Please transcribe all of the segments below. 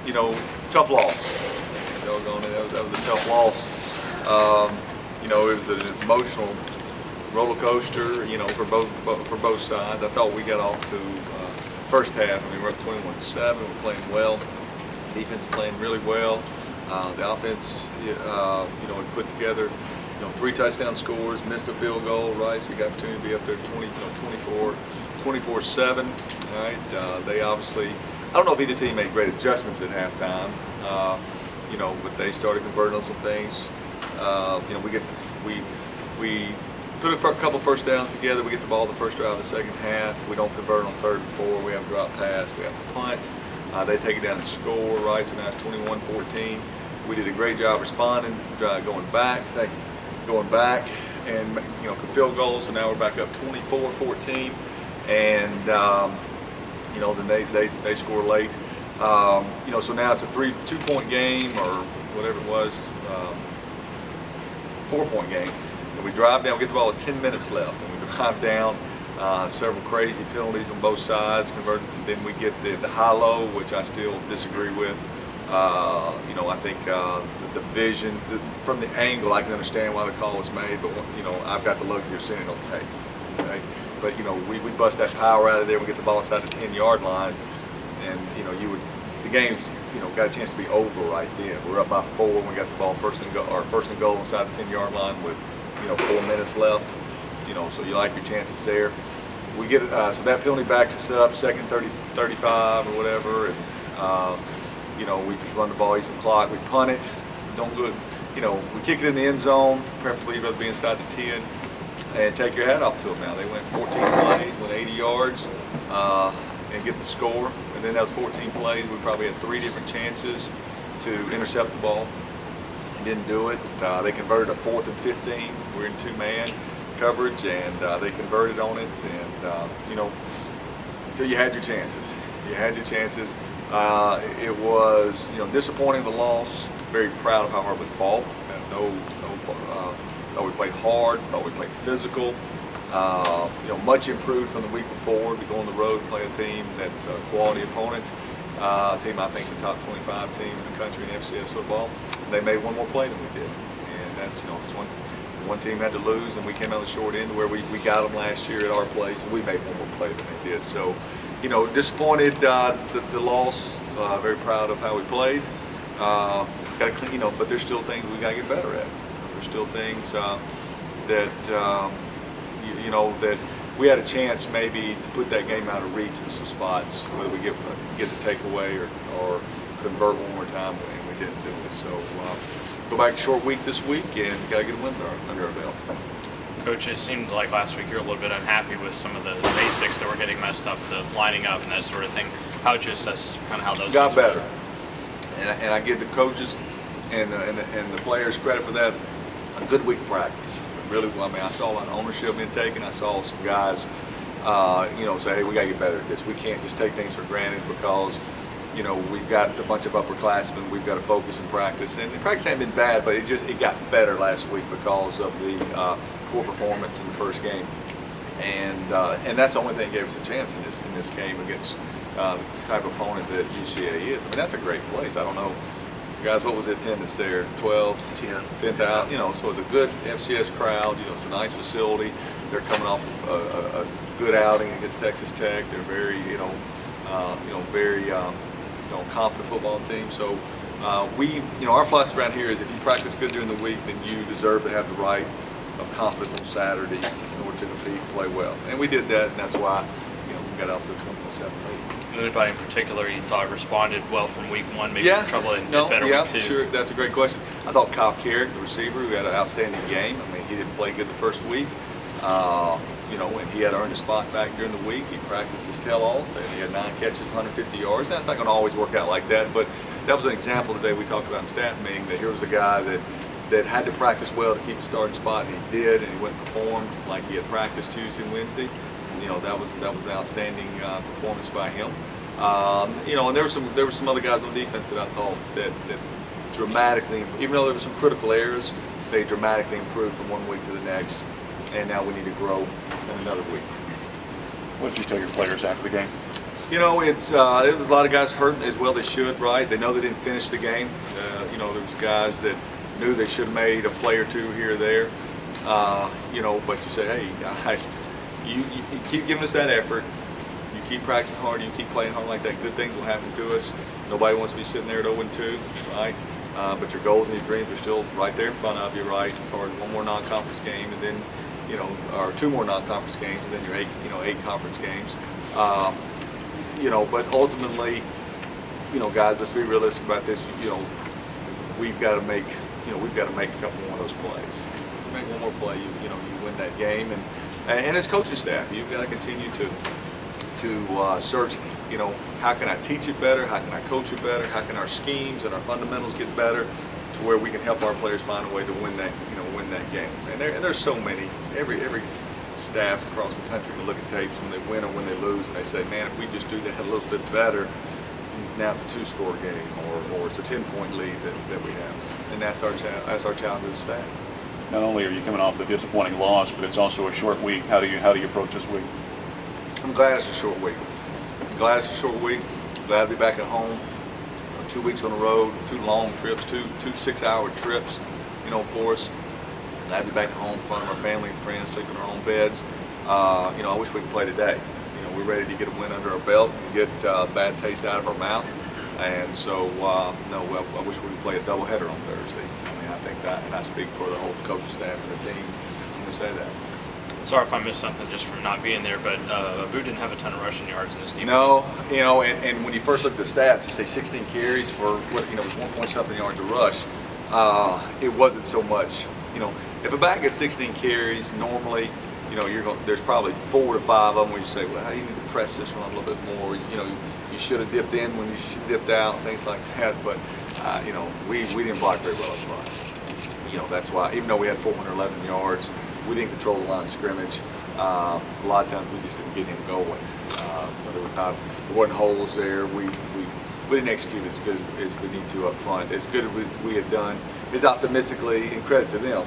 you know, tough loss. That was a tough loss. You know, it was an emotional roller coaster, you know, for both sides. I thought we got off to first half. I mean, we're up 21-7. We're playing well. Defense playing really well. The offense, you know, had put together, you know, 3 touchdown scores, missed a field goal, right? So you got an opportunity to be up there 24-7. All right. They obviously, I don't know if either team made great adjustments at halftime, you know, but they started converting on some things. You know, we put a couple first downs together. We get the ball the first drive of the second half. We don't convert on 3rd and 4. We have a drop pass. We have to punt. They take it down and score, right? So now it's 21-14. We did a great job responding, going back, and you know, field goals. So now we're back up 24-14, and you know, then they score late. You know, so now it's a 2-point game or whatever it was, 4-point game. And we drive down. We get the ball with 10 minutes left, and we drive down. Several crazy penalties on both sides. Converted. Then we get the high-low, which I still disagree with. You know, I think the vision from the angle, I can understand why the call was made, but you know, I've got the luxury of seeing it on tape. Okay? But you know, we bust that power out of there. We get the ball inside the 10-yard line, and you know, the game's, you know, got a chance to be over right then. We're up by 4 when we got the ball first and goal inside the 10-yard line with, you know, 4 minutes left. You know, so you like your chances there. We get so that penalty backs us up, second 35 or whatever, and you know, we just run the ball, eat some clock, we punt it, don't good. You know, we kick it in the end zone, preferably rather be inside the 10, and take your hat off to them. Now they went 14 plays, went 80 yards, and get the score. And then those 14 plays, we probably had 3 different chances to intercept the ball. He didn't do it. They converted a 4th and 15. We're in 2-man coverage, and they converted on it. And you know, so you had your chances. You had your chances. It was, you know, disappointing, the loss. Very proud of how hard we fought. Thought we played hard. Thought we played physical. You know, much improved from the week before to go on the road and play a team that's a quality opponent. A team I think is a top 25 team in the country in FCS football. They made one more play than we did, and that's, you know, it's one team had to lose, and we came out of the short end where we got them last year at our place, and we made one more play than they did. So, you know, disappointed the loss. Very proud of how we played. Got to clean, you know, but there's still things we got to get better at. There's still things that you know, that we had a chance maybe to put that game out of reach in some spots, whether we get the takeaway or convert one more time, and we didn't do it. So go back short week this week, and got to get a win under our belt. Coach, it seemed like last week you were a little bit unhappy with some of the basics that were getting messed up, the lining up and that sort of thing. How would you assess kind of how those got better? And I give the coaches and the players credit for that. A good week of practice. Really well. I mean, I saw a lot of ownership being taken. I saw some guys, you know, say, hey, we got to get better at this. We can't just take things for granted because, you know, we've got a bunch of upperclassmen. We've got to focus and practice. And the practice ain't been bad, but it got better last week because of the poor performance in the first game. And that's the only thing that gave us a chance in this game against the type of opponent that UCA is. I mean, that's a great place. I don't know. Guys, what was the attendance there? 10,000. You know, so it's a good FCS crowd. You know, it's a nice facility. They're coming off a good outing against Texas Tech. They're very, very confident football team. So our philosophy around here is if you practice good during the week, then you deserve to have the right of confidence on Saturday in order to compete and play well. And we did that, and that's why, you know, we got off to a 27 lead. Anybody in particular you thought responded well from week 1, maybe some trouble and did better week 2? Sure, that's a great question. I thought Kyle Carrick, the receiver, who had an outstanding game. I mean, he didn't play good the first week, you know, and he had earned a spot back during the week. He practiced his tail off, and he had 9 catches, 150 yards. That's not going to always work out like that, but that was an example today we talked about in staff meeting, that here was a guy that had to practice well to keep his starting spot, and he did, and he went and performed like he had practiced Tuesday and Wednesday. You know, that was an outstanding performance by him. You know, and there were some other guys on defense that I thought that dramatically, even though there were some critical errors, they dramatically improved from one week to the next, and now we need to grow in another week. What did you tell your players after the game? You know, it's there's a lot of guys hurt as well. They should, right? They know they didn't finish the game. You know, there's guys that knew they should have made a play or two here or there. You know, but you say, hey, you keep giving us that effort. You keep practicing hard. You keep playing hard like that. Good things will happen to us. Nobody wants to be sitting there at 0-2, right? But your goals and your dreams are still right there in front of you, right? As far as one more non-conference game, and then, you know, or two more non-conference games, and then your eight conference games. You know, but ultimately, you know, guys, let's be realistic about this. You know, we've got to make a couple more of those plays. If you make one more play, you know, you win that game. And as coaching staff, you've got to continue to search. You know, how can I teach it better? How can I coach it better? How can our schemes and our fundamentals get better to where we can help our players find a way to win that, you know, win that game? And there's so many. Every staff across the country can look at tapes when they win or when they lose, and they say, man, if we just do that a little bit better, now it's a 2-score game or it's a 10-point lead that we have. And that's our challenge as a staff. Not only are you coming off the disappointing loss, but it's also a short week. How do you approach this week? I'm glad it's a short week. I'm glad it's a short week. Glad to be back at home. 2 weeks on the road, 2 long trips, two 6-hour trips, you know, for us. Glad to be back at home in front of our family and friends, sleep in our own beds. You know, I wish we could play today. You know, we're ready to get a win under our belt and get a bad taste out of our mouth. And so, no, I wish we could play a doubleheader on Thursday. I mean, I think that, and I speak for the whole coaching staff and the team when we say that. Sorry if I missed something just from not being there, but Abu didn't have a ton of rushing yards in this game. No, you know, and when you first look at the stats, you say 16 carries for what, you know, it was 1-point-something yards a rush. It wasn't so much, you know, if a back gets 16 carries, normally, you know, there's probably 4 to 5 of them where you say, well, you need to press this one a little bit more. You know, you should have dipped in when you should have dipped out, things like that. But, you know, we didn't block very well up front. You know, that's why, even though we had 411 yards, we didn't control the line of scrimmage. A lot of times we just didn't get him going. There wasn't holes there. We didn't execute as good as we need to up front. As good as we had done, as optimistically, and credit to them,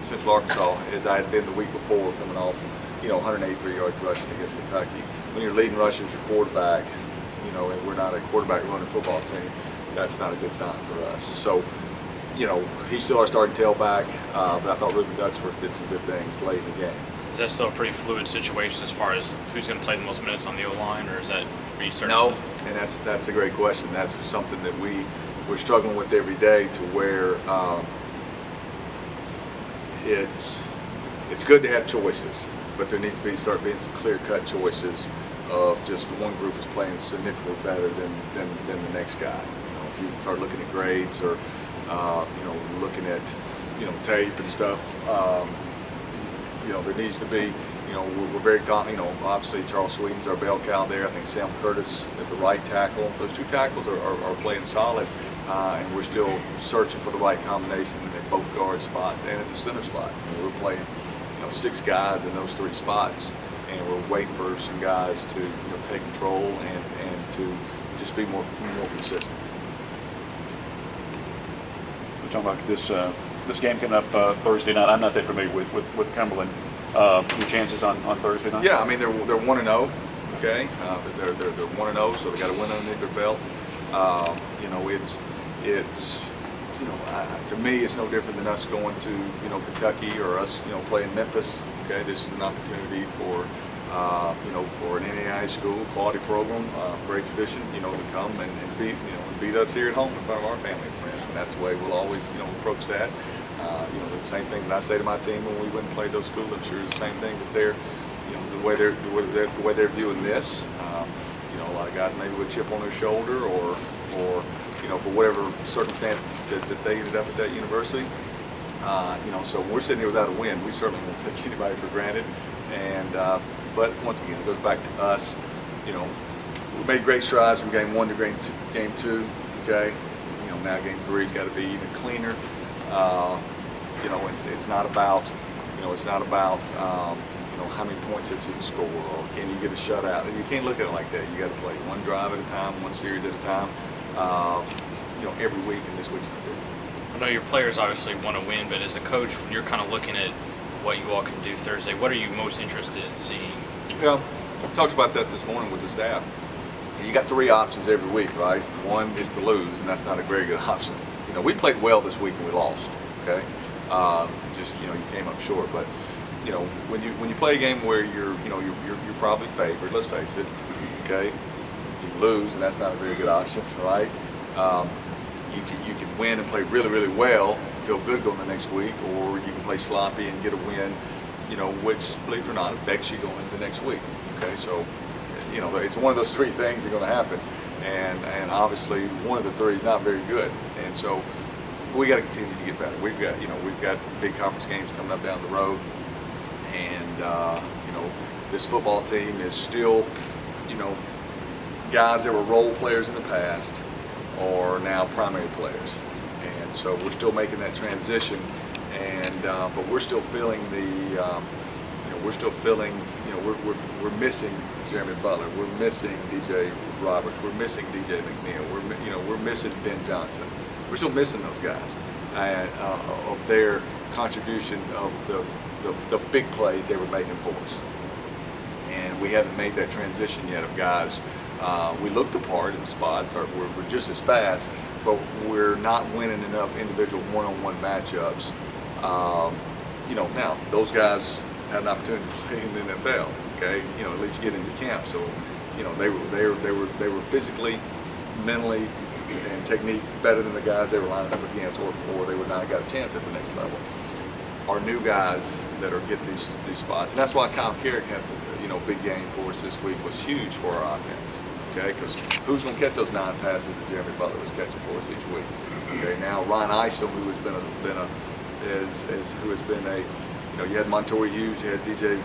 Central Arkansas, as I had been the week before, coming off, you know, 183 yards rushing against Kentucky. When your leading rusher is your quarterback, you know, and we're not a quarterback running football team, that's not a good sign for us. So, you know, he's still our starting tailback, but I thought Ruben Duxworth did some good things late in the game. Is that still a pretty fluid situation as far as who's going to play the most minutes on the O-line, or is that research? No, and that's a great question. That's something that we're struggling with every day, to where it's good to have choices, but there needs to start being some clear-cut choices of just one group is playing significantly better than the next guy. You know, if you start looking at grades or you know, looking at, you know, tape and stuff, you know, there needs to be, you know, we're very, you know, obviously Charles Sweeten's our bell cow there. I think Sam Curtis at the right tackle. Those 2 tackles are playing solid, and we're still searching for the right combination at both guard spots and at the center spot. I mean, we're playing, you know, 6 guys in those 3 spots, and we're waiting for some guys to, you know, take control and to just be more consistent. We're talking about this game coming up Thursday night. I'm not that familiar with Cumberland. Your chances on Thursday night? Yeah, I mean, they're 1-0. Okay, they're 1-0, so they got to win underneath their belt. You know, it's you know, to me, it's no different than us going to, you know, Kentucky, or us, you know, playing Memphis. Okay, this is an opportunity for you know, for an NAIA school, quality program, great tradition, you know, to come and beat us here at home in front of our family and friends. And that's the way we'll always, you know, approach that. You know, the same thing that I say to my team when we went and played those schools. I'm sure it's the same thing that they're, you know, the way they're viewing this. You know, a lot of guys maybe with a chip on their shoulder, or you know, for whatever circumstances that they ended up at that university. You know, so when we're sitting here without a win, we certainly won't take anybody for granted. And but once again, it goes back to us. You know, we made great strides from game 1 to game 2. Okay, you know, now game 3's got to be even cleaner. You know, it's not about, you know, you know, how many points that you can score, or can you get a shutout. You can't look at it like that. You got to play one drive at a time, one series at a time. You know, every week, and this week's no different. I know your players obviously want to win, but as a coach, when you're kind of looking at what you all can do Thursday, what are you most interested in seeing? Yeah, We talked about that this morning with the staff. You got 3 options every week, right? One is to lose, and that's not a very good option. You know, we played well this week and we lost. Okay, just you came up short. But when you play a game where you're probably favored, let's face it. Okay, you lose, and that's not a very good option, right? You can win and play really well, feel good going the next week, or you can play sloppy and get a win, which, believe it or not, affects you going into the next week. Okay, so it's one of those 3 things that are going to happen, and obviously one of the 3 is not very good, and so we got to continue to get better. We've got big conference games coming up down the road, and this football team is still guys that were role players in the past are now primary players, and so we're still making that transition, and but we're still feeling we're missing Jeremy Butler, we're missing DJ Roberts, we're missing DJ McNeil, we're missing Ben Johnson. We're still missing those guys and of their contribution of the big plays they were making for us, and we haven't made that transition yet of guys. We look the part in spots, we're just as fast, but we're not winning enough individual one-on-one matchups. Now those guys had an opportunity to play in the NFL. Okay, at least get into camp. So, they were physically, mentally, and technique better than the guys they were lining up against, or they would not have got a chance at the next level. Our new guys that are getting these spots, and that's why Kyle Carrick has a big game for us this week, was huge for our offense. Okay, because who's going to catch those 9 passes that Jeremy Butler was catching for us each week? Okay, now Ryan Isom, who has been a you had Montour Hughes, you had DJ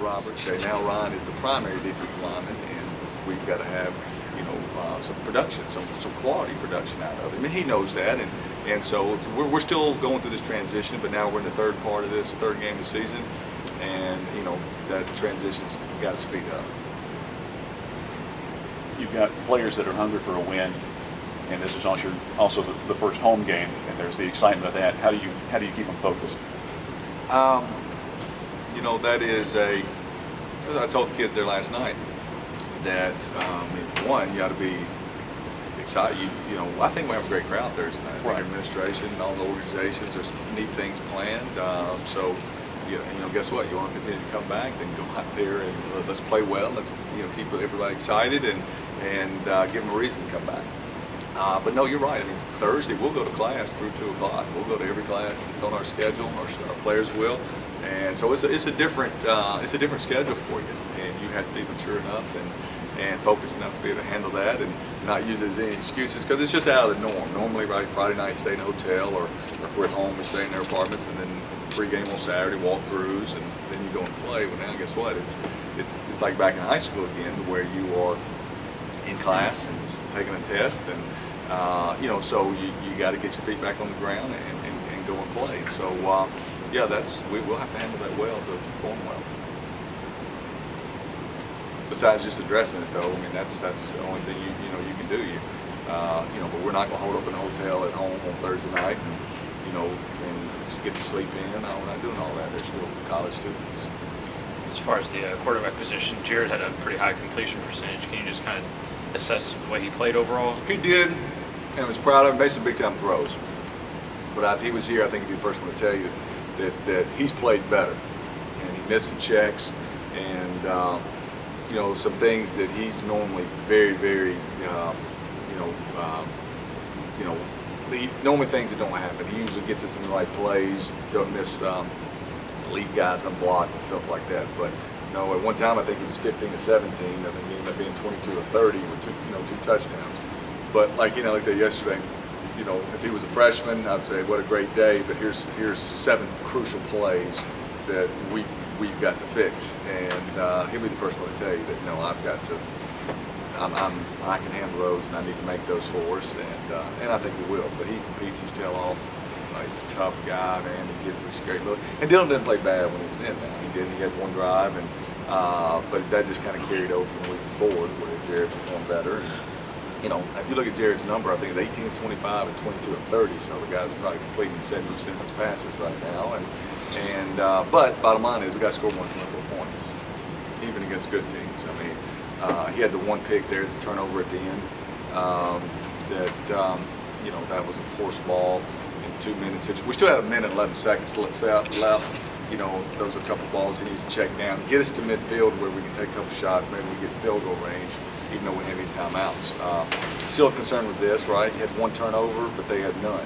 Roberts. Okay, now Ryan is the primary defensive lineman, and we've got to have some production, some quality production out of him. I mean, he knows that, and so we're still going through this transition. But now we're in the 3rd part of this 3rd game of the season, and that transition's got to speed up. You've got players that are hungry for a win, and this is also the first home game, and there's the excitement of that. How do you keep them focused? That is as I told the kids there last night, that one, you got to be excited. I think we have a great crowd Thursday night. I think our administration and all the organizations, there's neat things planned. So guess what? You want to continue to come back, then go out there and let's play well. Let's keep everybody excited and give them a reason to come back. But no, you're right. I mean, Thursday we'll go to class through 2 o'clock. We'll go to every class that's on our schedule. Our players will, and so it's a different schedule for you, and you have to be mature enough and focused enough to be able to handle that and not use it as any excuses, because it's just out of the norm. Normally, right, Friday night you stay in a hotel, or if we're at home we stay in their apartments, and then pregame on Saturday, walkthroughs, and then you go and play. Well, now guess what? It's like back in high school again, where you are in class and taking a test, and so you got to get your feet back on the ground and go and play. So yeah, we'll have to handle that well to perform well. Besides just addressing it, though, I mean that's the only thing you can do. But we're not going to hold up in a hotel at home on Thursday night and get to sleep in. No, we're not doing all that. They're still college students. As far as the quarterback position, Jared had a pretty high completion percentage. Can you just kind of assess the way he played overall? He did, and was proud of him. Basically, big time throws. But if he was here, I think he'd be the first one to tell you that he's played better, and he missed some checks, and some things that he's normally very, very, normally things that don't happen. He usually gets us in the right plays, don't miss, leave guys unblocked and stuff like that. But at one time I think he was 15 to 17. I think he ended up being 22 or 30 with two touchdowns. But like looked at yesterday. If he was a freshman, I'd say what a great day. But here's 7 crucial plays that we've got to fix, and he'll be the first one to tell you that I've got to. I can handle those, and I need to make those for us, and I think we will. But he competes his tail off. He's a tough guy, man. He gives us a great look. And Dylan didn't play bad when he was in there. He did. He had one drive, and but that just kind of carried over from the week before, where Jared performed better. And, if you look at Jared's number, I think it's 18 to 25 and 22 to 30. So the guy's probably completing 70% of his passes right now. But bottom line is we got to score more than 24 points. even against good teams. I mean, he had the one pick there, the turnover at the end. You know, that was a forced ball in 2 minutes. We still had a minute and 11 seconds left. You know, those are a couple balls he needs to check down, get us to midfield where we can take a couple shots. Maybe we get field goal range, even though we have any timeouts. Still concerned with this, right? You had one turnover, but they had none.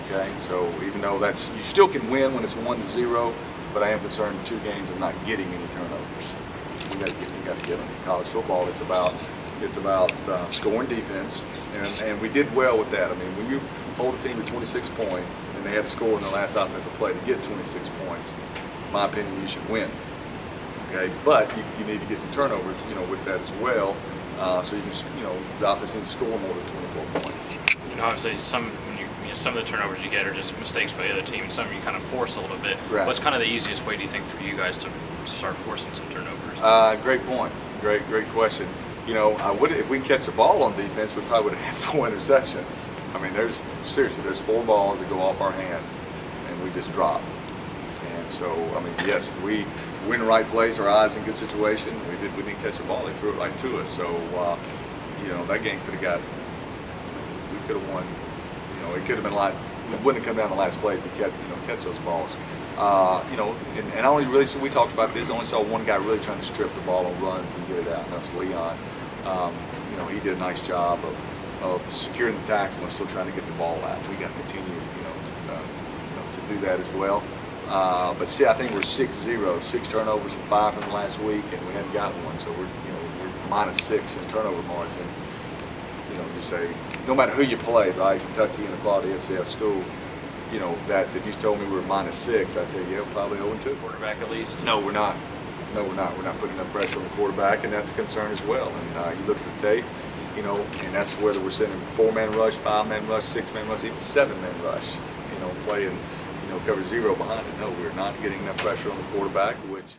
Okay, so even though you still can win when it's 1-0, but I am concerned in 2 games of not getting any turnovers. You got to get them. In college football, it's about scoring defense, and we did well with that. I mean, when you hold a team to 26 points and they had to score in the last offensive play to get 26 points, in my opinion, you should win. Okay, but you need to get some turnovers, you know, with that as well, so you can, you know, the offense needs to score more than 24 points. You know, obviously some of the turnovers you get are just mistakes by the other team. Some you kind of force a little bit. Right. What's kind of the easiest way, do you think, for you guys to start forcing some turnovers? Great point. Great question. You know, if we catch the ball on defense, we probably would have had 4 interceptions. I mean, there's 4 balls that go off our hands, and we just drop. And so, I mean, yes, we in the right place, our eyes in good situation. We didn't catch the ball; they threw it right to us. So, you know, that game could have got. We could have won. You know, it could have been a lot. We wouldn't have come down the last play if we catch those balls. You know, and I only really, we talked about this, I only saw one guy really trying to strip the ball on runs and get it out, and that was Leon. You know, he did a nice job of securing the tackle and still trying to get the ball out. We got to continue, to do that as well. But see, I think we're 6-0, 6 turnovers from 5 from the last week, and we hadn't gotten one, so we're -6 in turnover margin. You know, you say, no matter who you play, right, Kentucky and a quality FCS school, you know, that's, if you told me we were -6, I'd tell you, yeah, probably 0-2. Quarterback at least? No, we're not. No, we're not. We're not putting enough pressure on the quarterback, and that's a concern as well. And you look at the tape, you know, and that's whether we're sending 4-man rush, 5-man rush, 6-man rush, even 7-man rush, you know, playing, you know, cover 0 behind it. No, we're not getting enough pressure on the quarterback, which